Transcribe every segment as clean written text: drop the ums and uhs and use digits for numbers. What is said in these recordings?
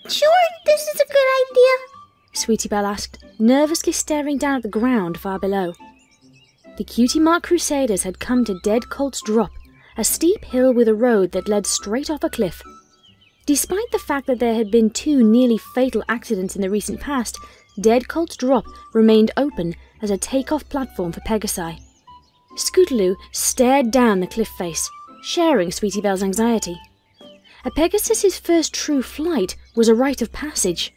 Sure this is a good idea? Sweetie Belle asked, nervously staring down at the ground far below. The Cutie Mark Crusaders had come to Dead Colt's Drop, a steep hill with a road that led straight off a cliff. Despite the fact that there had been 2 nearly fatal accidents in the recent past, Dead Colt's Drop remained open as a takeoff platform for Pegasi. Scootaloo stared down the cliff face, sharing Sweetie Belle's anxiety. A Pegasus's first true flight was a rite of passage.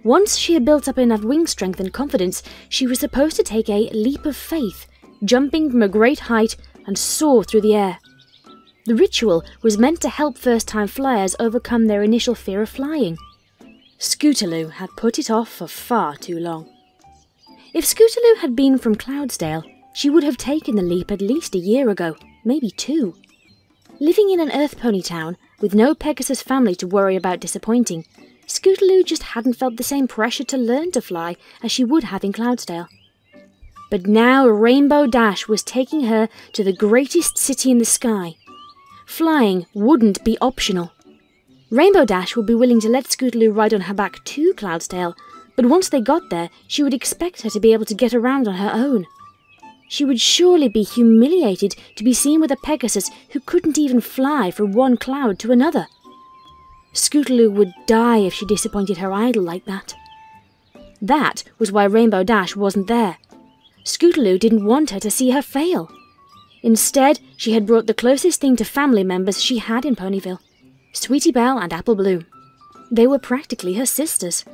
Once she had built up enough wing strength and confidence, she was supposed to take a leap of faith, jumping from a great height and soar through the air. The ritual was meant to help first-time flyers overcome their initial fear of flying. Scootaloo had put it off for far too long. If Scootaloo had been from Cloudsdale, she would have taken the leap at least a year ago, maybe 2. Living in an Earth Pony town, with no Pegasus family to worry about disappointing, Scootaloo just hadn't felt the same pressure to learn to fly as she would have in Cloudsdale. But now Rainbow Dash was taking her to the greatest city in the sky. Flying wouldn't be optional. Rainbow Dash would be willing to let Scootaloo ride on her back to Cloudsdale, but once they got there, she would expect her to be able to get around on her own. She would surely be humiliated to be seen with a Pegasus who couldn't even fly from one cloud to another. Scootaloo would die if she disappointed her idol like that. That was why Rainbow Dash wasn't there. Scootaloo didn't want her to see her fail. Instead, she had brought the closest thing to family members she had in Ponyville, Sweetie Belle and Apple Bloom. They were practically her sisters.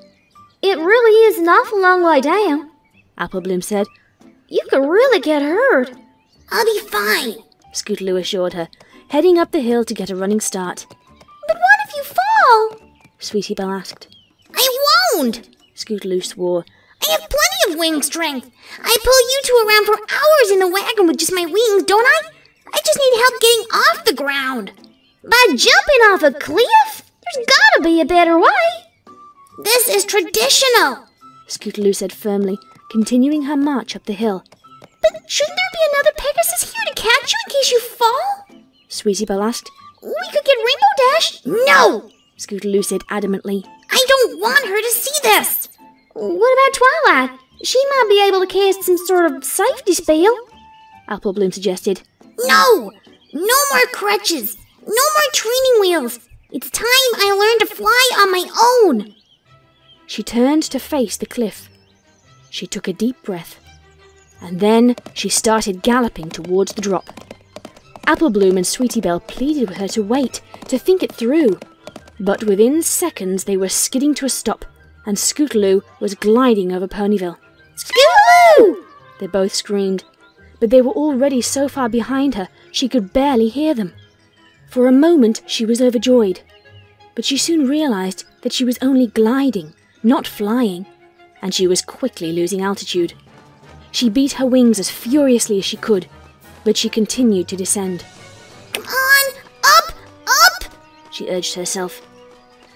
It really is an awful long way down, Apple Bloom said. You could really get hurt. I'll be fine, Scootaloo assured her, heading up the hill to get a running start. But what if you fall? Sweetie Belle asked. I won't, Scootaloo swore. I have plenty of wing strength. I pull you 2 around for hours in a wagon with just my wings, don't I? I just need help getting off the ground. By jumping off a cliff? There's gotta be a better way. This is traditional, Scootaloo said firmly, continuing her march up the hill. But shouldn't there be another Pegasus here to catch you in case you fall? Sweetie Belle asked. We could get Rainbow Dash. No, Scootaloo said adamantly. I don't want her to see this. What about Twilight? She might be able to cast some sort of safety spell. Apple Bloom suggested. No more crutches. No more training wheels. It's time I learned to fly on my own. She turned to face the cliff. She took a deep breath. And then she started galloping towards the drop. Apple Bloom and Sweetie Belle pleaded with her to wait, to think it through. But within seconds they were skidding to a stop, and Scootaloo was gliding over Ponyville. Scootaloo! They both screamed, but they were already so far behind her she could barely hear them. For a moment she was overjoyed, but she soon realized that she was only gliding, not flying, and she was quickly losing altitude. She beat her wings as furiously as she could, but she continued to descend. Come on, up, she urged herself.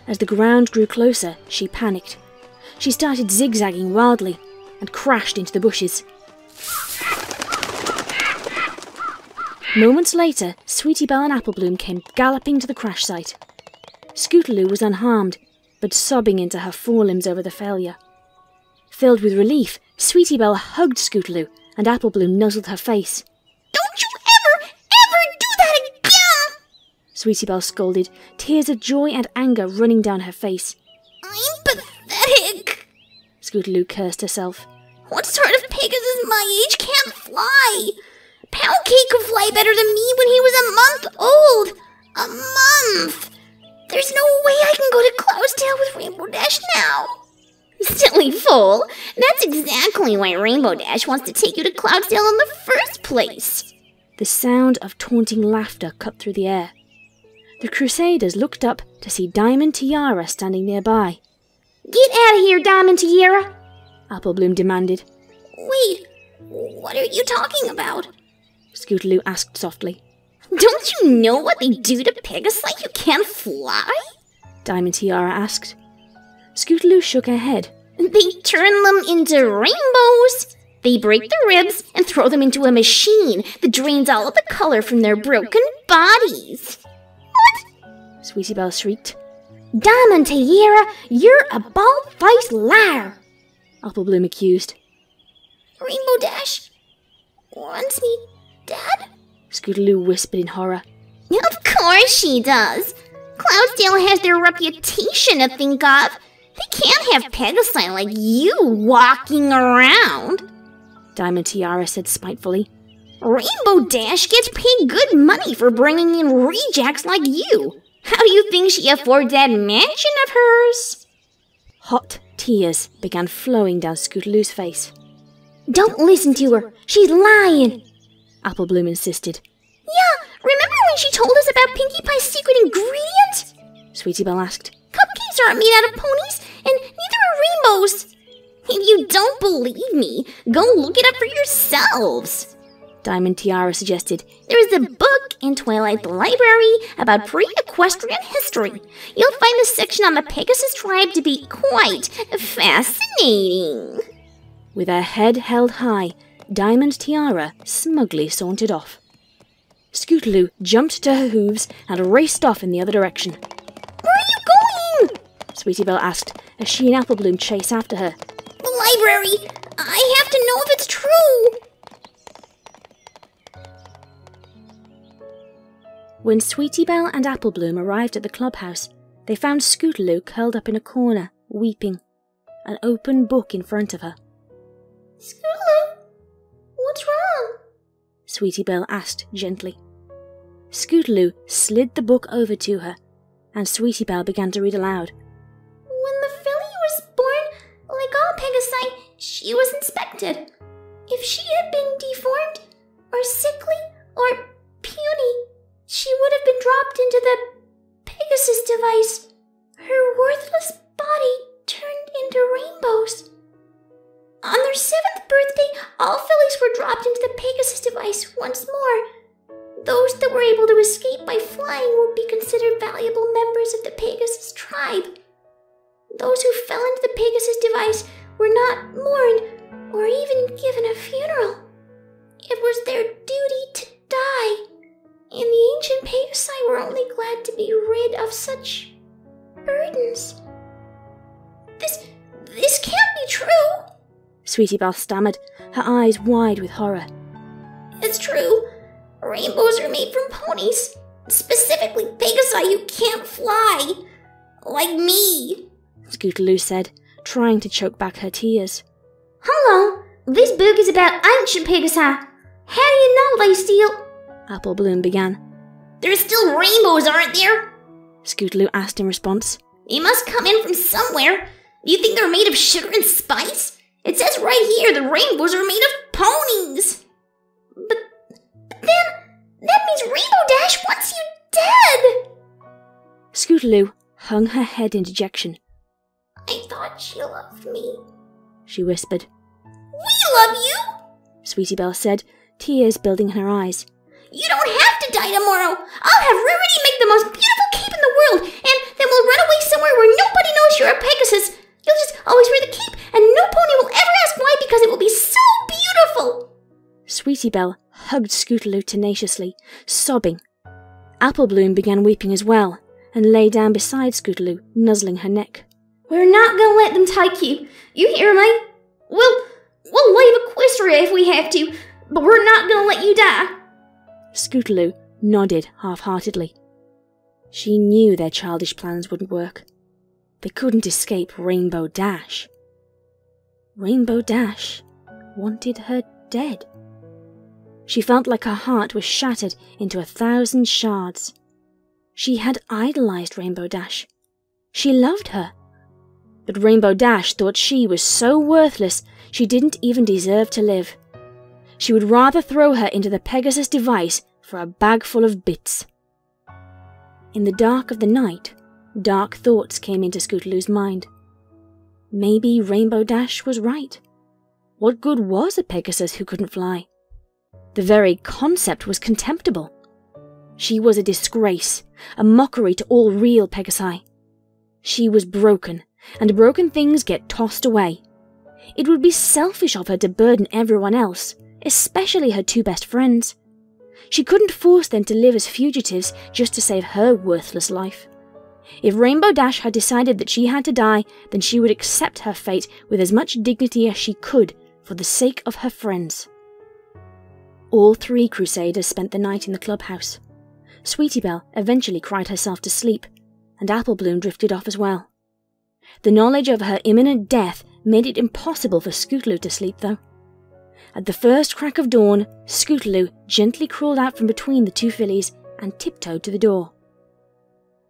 As the ground grew closer, she panicked. She started zigzagging wildly and crashed into the bushes. Moments later, Sweetie Belle and Apple Bloom came galloping to the crash site. Scootaloo was unharmed, but sobbing into her forelimbs over the failure. Filled with relief, Sweetie Belle hugged Scootaloo, and Apple Bloom nuzzled her face. Don't you ever do that again! Sweetie Belle scolded, tears of joy and anger running down her face. I'm pathetic, Scootaloo cursed herself. What sort of Pegasus my age can't fly? Pound Cake could fly better than me when he was a month old. A month! There's no way I can go to Cloudsdale with Rainbow Dash now. Silly fool! That's exactly why Rainbow Dash wants to take you to Cloudsdale in the first place. The sound of taunting laughter cut through the air. The Crusaders looked up to see Diamond Tiara standing nearby. Get out of here, Diamond Tiara! Apple Bloom demanded. Wait, what are you talking about? Scootaloo asked softly. Don't you know what they do to Pegasi? You can't fly? Diamond Tiara asked. Scootaloo shook her head. They turn them into rainbows. They break the ribs and throw them into a machine that drains all of the color from their broken bodies. What? Sweetie Belle shrieked. Diamond Tiara, you're a bald-faced liar, Applebloom accused. Rainbow Dash wants me dead? Scootaloo whispered in horror. Of course she does. Cloudsdale has their reputation to think of. They can't have Pegasi like you walking around, Diamond Tiara said spitefully. Rainbow Dash gets paid good money for bringing in rejects like you. How do you think she affords that mansion of hers? Hot tears began flowing down Scootaloo's face. Don't listen to her. She's lying, Applebloom insisted. Yeah, remember when she told us about Pinkie Pie's secret ingredient? Sweetie Belle asked. Cupcakes aren't made out of ponies, and neither are rainbows. If you don't believe me, go look it up for yourselves, Diamond Tiara suggested. There is a book in Twilight's library about pre-equestrian history. You'll find the section on the Pegasus tribe to be quite fascinating. With her head held high, Diamond Tiara smugly sauntered off. Scootaloo jumped to her hooves and raced off in the other direction. Where are you going? Sweetie Belle asked as she and Applebloom chased after her. The library! I have to know if it's true! When Sweetie Belle and Applebloom arrived at the clubhouse, they found Scootaloo curled up in a corner, weeping, an open book in front of her. Scootaloo, what's wrong? Sweetie Belle asked gently. Scootaloo slid the book over to her, and Sweetie Belle began to read aloud. When the filly was born, like all Pegasi, she was inspected. If she had been deformed, or sickly, or puny, she would have been dropped into the Pegasus device. Her worthless body turned into rainbows. On their 7th birthday, all fillies were dropped into the Pegasus device once more. Those that were able to escape by flying would be considered valuable members of the Pegasus tribe. Those who fell into the Pegasus device were not mourned or even given a funeral. It was their duty to die. And the Ancient Pegasi were only glad to be rid of such burdens. This can't be true, Sweetie Belle stammered, her eyes wide with horror. It's true. Rainbows are made from ponies. Specifically Pegasi who can't fly. Like me, Scootaloo said, trying to choke back her tears. Hello, this book is about Ancient Pegasi. How do you know they steal? Applebloom began. There's still rainbows, aren't there? Scootaloo asked in response. They must come in from somewhere. Do you think they're made of sugar and spice? It says right here the rainbows are made of ponies. But then, that means Rainbow Dash wants you dead. Scootaloo hung her head in dejection. I thought she loved me, she whispered. We love you, Sweetie Belle said, tears building in her eyes. You don't have to die tomorrow. I'll have Rarity make the most beautiful cape in the world, and then we'll run away somewhere where nobody knows you're a Pegasus. You'll just always wear the cape, and no pony will ever ask why because it will be so beautiful. Sweetie Belle hugged Scootaloo tenaciously, sobbing. Applebloom began weeping as well, and lay down beside Scootaloo, nuzzling her neck. We're not going to let them take you. You hear me? We'll leave Equestria if we have to, but we're not going to let you die. Scootaloo nodded half-heartedly. She knew their childish plans wouldn't work. They couldn't escape Rainbow Dash. Rainbow Dash wanted her dead. She felt like her heart was shattered into 1,000 shards. She had idolized Rainbow Dash. She loved her. But Rainbow Dash thought she was so worthless she didn't even deserve to live. She would rather throw her into the Pegasus device for a bag full of bits. In the dark of the night, dark thoughts came into Scootaloo's mind. Maybe Rainbow Dash was right. What good was a Pegasus who couldn't fly? The very concept was contemptible. She was a disgrace, a mockery to all real Pegasi. She was broken, and broken things get tossed away. It would be selfish of her to burden everyone else, especially her two best friends. She couldn't force them to live as fugitives just to save her worthless life. If Rainbow Dash had decided that she had to die, then she would accept her fate with as much dignity as she could for the sake of her friends. All 3 Crusaders spent the night in the clubhouse. Sweetie Belle eventually cried herself to sleep, and Apple Bloom drifted off as well. The knowledge of her imminent death made it impossible for Scootaloo to sleep, though. At the first crack of dawn, Scootaloo gently crawled out from between the 2 fillies and tiptoed to the door.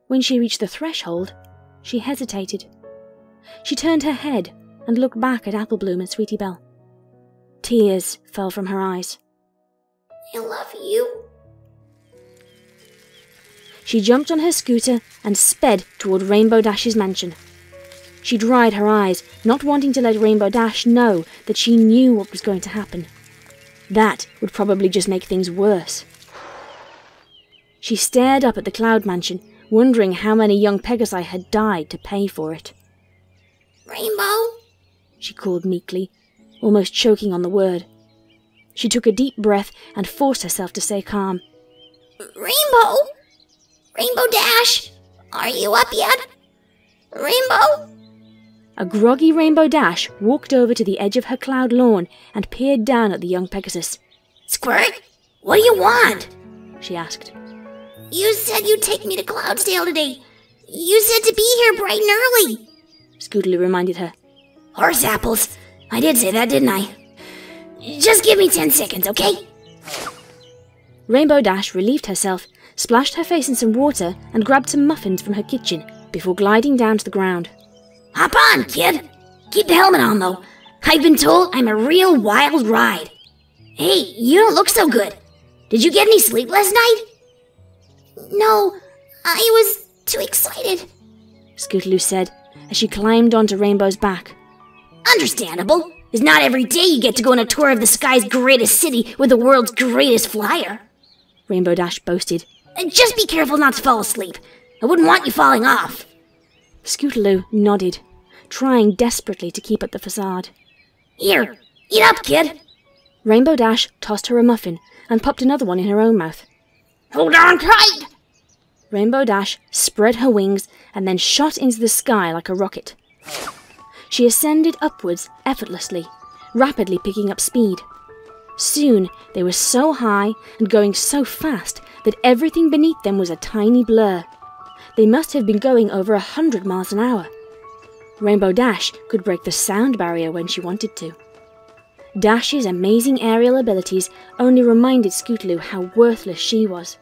When she reached the threshold, she hesitated. She turned her head and looked back at Apple Bloom and Sweetie Belle. Tears fell from her eyes. I love you. She jumped on her scooter and sped toward Rainbow Dash's mansion. She dried her eyes, not wanting to let Rainbow Dash know that she knew what was going to happen. That would probably just make things worse. She stared up at the Cloud Mansion, wondering how many young Pegasi had died to pay for it. Rainbow? She called meekly, almost choking on the word. She took a deep breath and forced herself to stay calm. Rainbow? Rainbow Dash? Are you up yet? Rainbow? A groggy Rainbow Dash walked over to the edge of her cloud lawn and peered down at the young Pegasus. Squirt, what do you want? She asked. You said you'd take me to Cloudsdale today. You said to be here bright and early. Scootaloo reminded her. Horse apples. I did say that, didn't I? Just give me 10 seconds, okay? Rainbow Dash relieved herself, splashed her face in some water, and grabbed some muffins from her kitchen before gliding down to the ground. Hop on, kid. Keep the helmet on, though. I've been told I'm a real wild ride. Hey, you don't look so good. Did you get any sleep last night? No, I was too excited, Scootaloo said as she climbed onto Rainbow's back. Understandable. It's not every day you get to go on a tour of the sky's greatest city with the world's greatest flyer, Rainbow Dash boasted. Just be careful not to fall asleep. I wouldn't want you falling off. Scootaloo nodded, trying desperately to keep up the facade. Here, eat up, kid. Rainbow Dash tossed her a muffin and popped another one in her own mouth. Hold on tight. Rainbow Dash spread her wings and then shot into the sky like a rocket. She ascended upwards effortlessly, rapidly picking up speed. Soon they were so high and going so fast that everything beneath them was a tiny blur. They must have been going over 100 miles an hour. Rainbow Dash could break the sound barrier when she wanted to. Dash's amazing aerial abilities only reminded Scootaloo how worthless she was.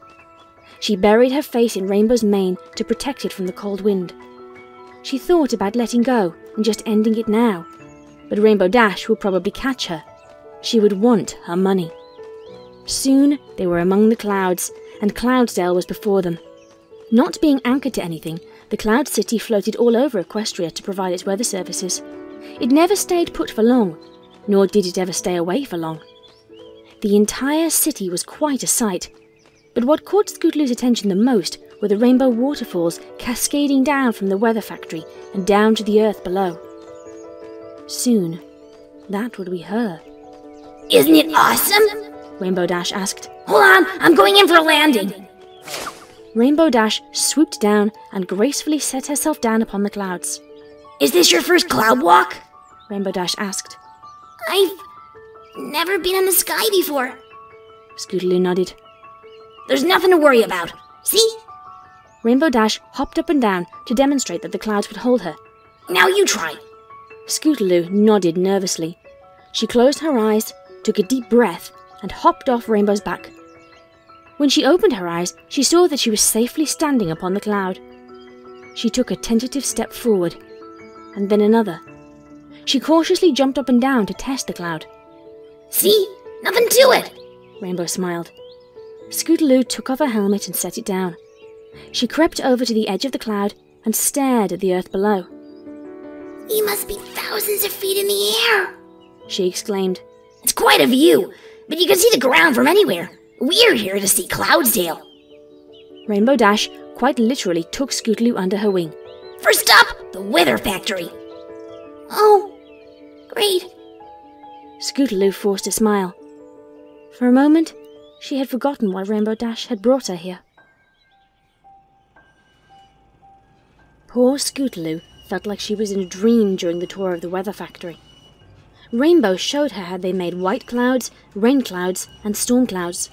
She buried her face in Rainbow's mane to protect it from the cold wind. She thought about letting go and just ending it now, but Rainbow Dash would probably catch her. She would want her money. Soon they were among the clouds, and Cloudsdale was before them. Not being anchored to anything, the Cloud City floated all over Equestria to provide its weather services. It never stayed put for long, nor did it ever stay away for long. The entire city was quite a sight, but what caught Scootaloo's attention the most were the rainbow waterfalls cascading down from the weather factory and down to the earth below. Soon, that would be her. Isn't it awesome? Rainbow Dash asked. Hold on, I'm going in for a landing. Rainbow Dash swooped down and gracefully set herself down upon the clouds. Is this your first cloud walk? Rainbow Dash asked. I've never been in the sky before. Scootaloo nodded. There's nothing to worry about. See? Rainbow Dash hopped up and down to demonstrate that the clouds would hold her. Now you try. Scootaloo nodded nervously. She closed her eyes, took a deep breath, and hopped off Rainbow's back. When she opened her eyes, she saw that she was safely standing upon the cloud. She took a tentative step forward, and then another. She cautiously jumped up and down to test the cloud. See? Nothing to it. Rainbow smiled. Scootaloo took off her helmet and set it down. She crept over to the edge of the cloud and stared at the earth below. You must be thousands of feet in the air, she exclaimed. It's quite a view, but you can see the ground from anywhere. We're here to see Cloudsdale. Rainbow Dash quite literally took Scootaloo under her wing. First up, the weather factory. Oh, great. Scootaloo forced a smile. For a moment, she had forgotten why Rainbow Dash had brought her here. Poor Scootaloo felt like she was in a dream during the tour of the weather factory. Rainbow showed her how they made white clouds, rain clouds, and storm clouds.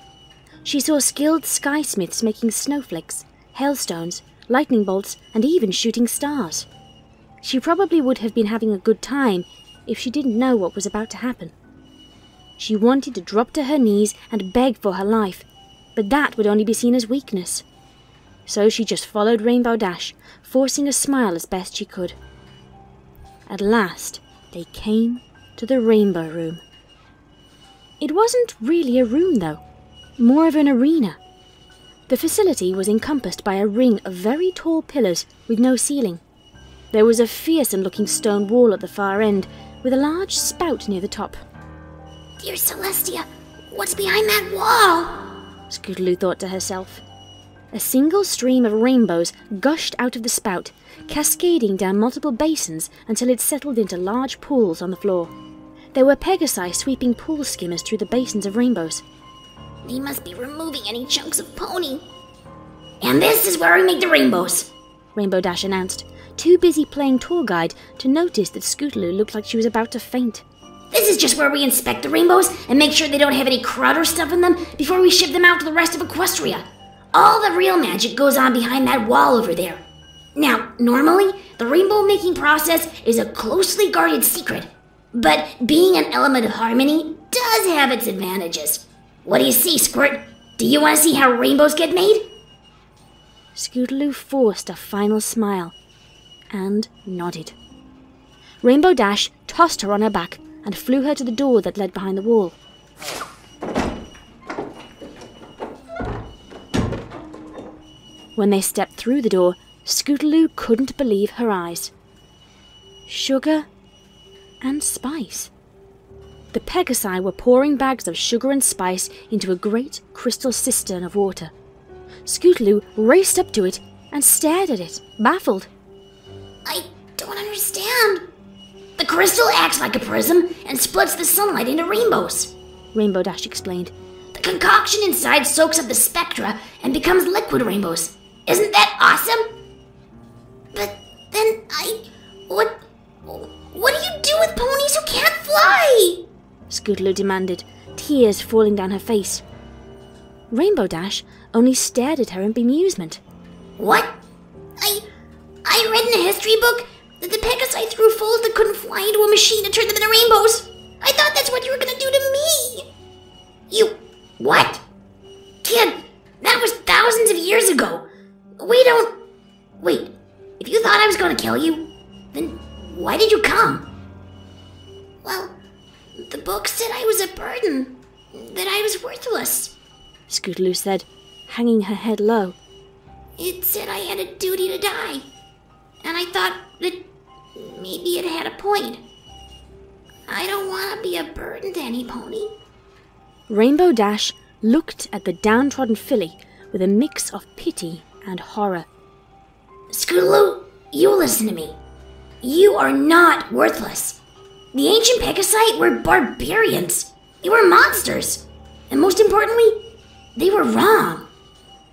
She saw skilled skysmiths making snowflakes, hailstones, lightning bolts, and even shooting stars. She probably would have been having a good time if she didn't know what was about to happen. She wanted to drop to her knees and beg for her life, but that would only be seen as weakness. So she just followed Rainbow Dash, forcing a smile as best she could. At last, they came to the Rainbow Room. It wasn't really a room, though, more of an arena. The facility was encompassed by a ring of very tall pillars with no ceiling. There was a fearsome-looking stone wall at the far end, with a large spout near the top. Dear Celestia, what's behind that wall? Scootaloo thought to herself. A single stream of rainbows gushed out of the spout, cascading down multiple basins until it settled into large pools on the floor. There were Pegasi sweeping pool skimmers through the basins of rainbows. They must be removing any chunks of pony. And this is where we make the rainbows, Rainbow Dash announced, too busy playing tour guide to notice that Scootaloo looked like she was about to faint. This is just where we inspect the rainbows and make sure they don't have any crud or stuff in them before we ship them out to the rest of Equestria. All the real magic goes on behind that wall over there. Now, normally, the rainbow making process is a closely guarded secret. But being an element of harmony does have its advantages. What do you see, Squirt? Do you want to see how rainbows get made? Scootaloo forced a final smile and nodded. Rainbow Dash tossed her on her back and flew her to the door that led behind the wall. When they stepped through the door, Scootaloo couldn't believe her eyes. Sugar and spice. The Pegasi were pouring bags of sugar and spice into a great crystal cistern of water. Scootaloo raced up to it and stared at it, baffled. I don't understand. The crystal acts like a prism and splits the sunlight into rainbows, Rainbow Dash explained. The concoction inside soaks up the spectra and becomes liquid rainbows. Isn't that awesome? But then what do you do with ponies who can't fly? Scootaloo demanded, tears falling down her face. Rainbow Dash only stared at her in bemusement. What? I read in a history book that the Pegasi threw foals that couldn't fly into a machine to turn them into rainbows. I thought that's what you were gonna do to me. You... what? Kid, that was thousands of years ago. Wait, if you thought I was gonna kill you, then why did you come? Well, the book said I was a burden, that I was worthless, Scootaloo said, hanging her head low. It said I had a duty to die, and I thought that maybe it had a point. I don't want to be a burden to any pony. Rainbow Dash looked at the downtrodden filly with a mix of pity and horror. Scootaloo, you listen to me. You are not worthless. The Ancient Pegasi were barbarians. They were monsters. And most importantly, they were wrong.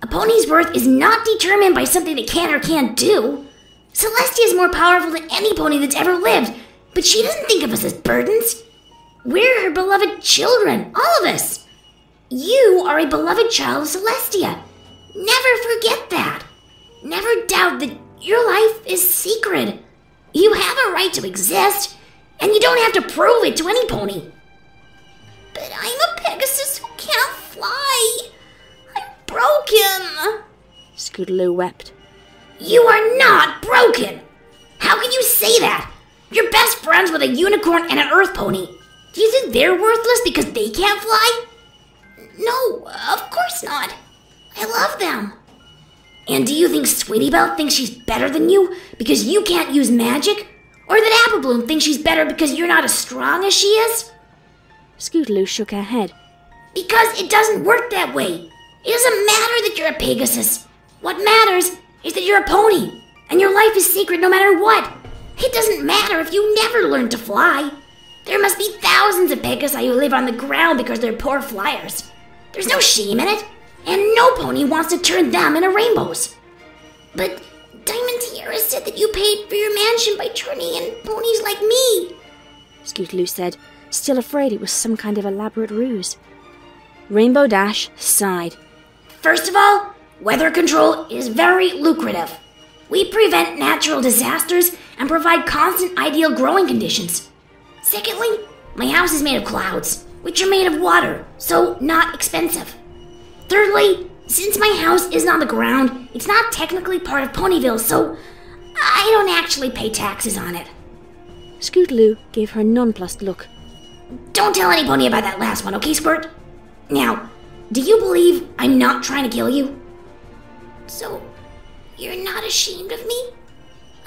A pony's worth is not determined by something they can or can't do. Celestia is more powerful than any pony that's ever lived, but she doesn't think of us as burdens. We're her beloved children, all of us. You are a beloved child of Celestia. Never forget that. Never doubt that your life is sacred. You have a right to exist, and you don't have to prove it to any pony. But I'm a Pegasus who can't fly. I'm broken. Scootaloo wept. You are not broken. How can you say that? You're best friends with a unicorn and an earth pony. Do you think they're worthless because they can't fly? No, of course not. I love them. And do you think Sweetie Belle thinks she's better than you because you can't use magic? Or that Apple Bloom thinks she's better because you're not as strong as she is? Scootaloo shook her head. Because it doesn't work that way. It doesn't matter that you're a Pegasus. What matters is that you're a pony, and your life is sacred no matter what. It doesn't matter if you never learn to fly. There must be thousands of Pegasi who live on the ground because they're poor flyers. There's no shame in it, and no pony wants to turn them into rainbows. But Diamond Tiara said that you paid for your mansion by turning in ponies like me. Scootaloo said, still afraid it was some kind of elaborate ruse. Rainbow Dash sighed. First of all, weather control is very lucrative. We prevent natural disasters and provide constant ideal growing conditions. Secondly, my house is made of clouds, which are made of water, so not expensive. Thirdly, since my house isn't on the ground, it's not technically part of Ponyville, so I don't actually pay taxes on it. Scootaloo gave her a nonplussed look. Don't tell any pony about that last one, okay, Squirt? Now, do you believe I'm not trying to kill you? So, you're not ashamed of me?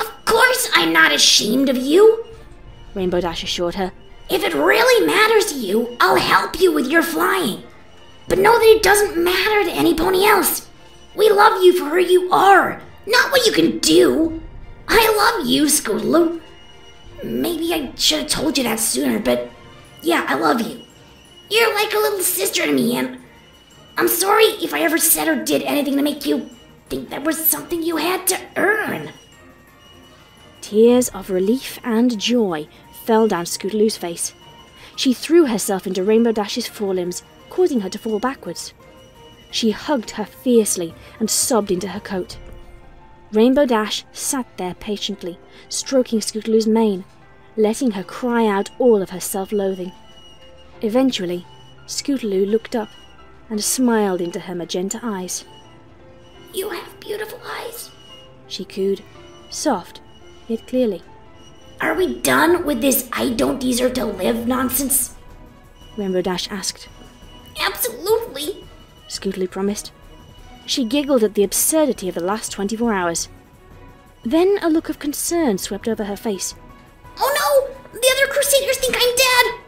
Of course I'm not ashamed of you! Rainbow Dash assured her. If it really matters to you, I'll help you with your flying. But know that it doesn't matter to any pony else. We love you for who you are, not what you can do. I love you, Scootaloo. Maybe I should have told you that sooner, but yeah, I love you. You're like a little sister to me, and I'm sorry if I ever said or did anything to make you think that was something you had to earn. Tears of relief and joy fell down Scootaloo's face. She threw herself into Rainbow Dash's forelimbs, causing her to fall backwards. She hugged her fiercely and sobbed into her coat. Rainbow Dash sat there patiently, stroking Scootaloo's mane, letting her cry out all of her self-loathing. Eventually, Scootaloo looked up and smiled into her magenta eyes. You have beautiful eyes, she cooed, soft, yet clearly. Are we done with this I don't deserve to live nonsense? Rainbow Dash asked. Absolutely, Scootaloo promised. She giggled at the absurdity of the last 24 hours. Then a look of concern swept over her face. Oh no! The other Crusaders think I'm dead!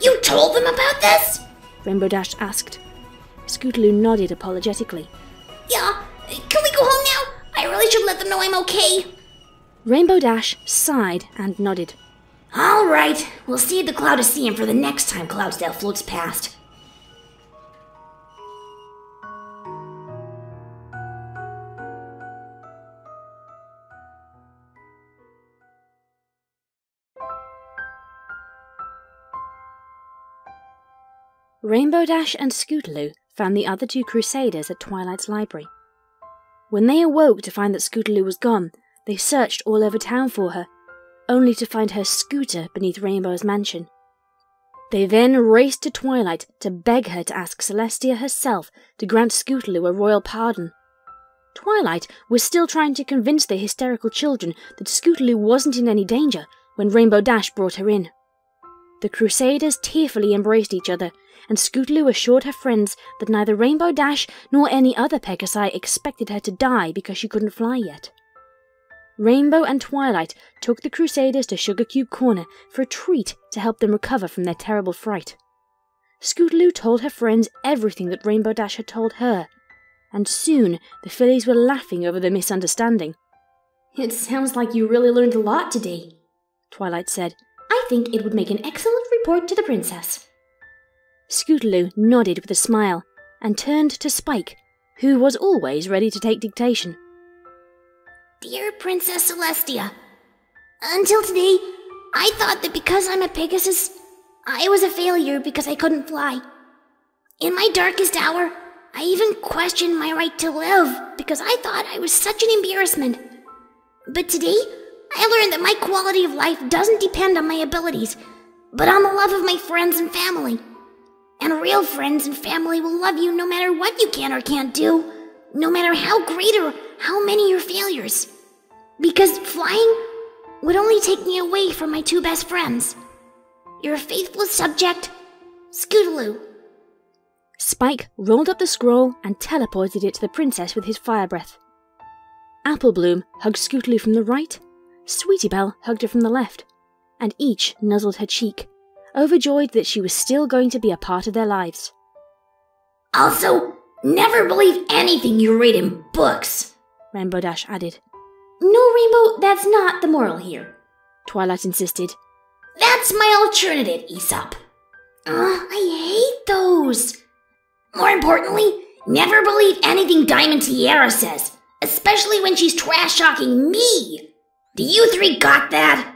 You told them about this? Rainbow Dash asked. Scootaloo nodded apologetically. Yeah, can we go home now? I really should let them know I'm okay. Rainbow Dash sighed and nodded. All right, we'll save the Cloudaceum for the next time Cloudsdale floats past. Rainbow Dash and Scootaloo found the other two Crusaders at Twilight's library. When they awoke to find that Scootaloo was gone, they searched all over town for her, only to find her scooter beneath Rainbow's mansion. They then raced to Twilight to beg her to ask Celestia herself to grant Scootaloo a royal pardon. Twilight was still trying to convince the hysterical children that Scootaloo wasn't in any danger when Rainbow Dash brought her in. The Crusaders tearfully embraced each other, and Scootaloo assured her friends that neither Rainbow Dash nor any other Pegasi expected her to die because she couldn't fly yet. Rainbow and Twilight took the Crusaders to Sugar Cube Corner for a treat to help them recover from their terrible fright. Scootaloo told her friends everything that Rainbow Dash had told her, and soon the fillies were laughing over the misunderstanding. It sounds like you really learned a lot today, Twilight said. I think it would make an excellent report to the princess. Scootaloo nodded with a smile and turned to Spike, who was always ready to take dictation. Dear Princess Celestia, until today, I thought that because I'm a Pegasus, I was a failure because I couldn't fly. In my darkest hour, I even questioned my right to live because I thought I was such an embarrassment. But today, I learned that my quality of life doesn't depend on my abilities, but on the love of my friends and family. And real friends and family will love you no matter what you can or can't do, no matter how great or how many your failures. Because flying would only take me away from my two best friends. Your faithful subject, Scootaloo. Spike rolled up the scroll and teleported it to the princess with his fire breath. Applebloom hugged Scootaloo from the right, Sweetie Belle hugged her from the left, and each nuzzled her cheek, overjoyed that she was still going to be a part of their lives. Also, never believe anything you read in books, Rainbow Dash added. No, Rainbow, that's not the moral here, Twilight insisted. That's my alternative, Aesop. I hate those. More importantly, never believe anything Diamond Tiara says, especially especially when she's trash-talking me. Do you three got that?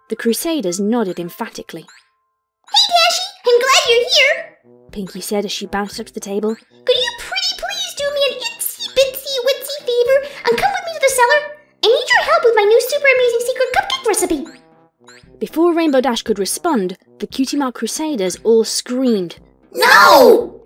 The Crusaders nodded emphatically. Hey, Dashy, I'm glad you're here. Pinky said as she bounced up to the table. Could you pretty please do me an itsy-bitsy-witsy favor and come with me to the cellar? I need your help with my new super amazing secret cupcake recipe. Before Rainbow Dash could respond, the Cutie Mark Crusaders all screamed. No!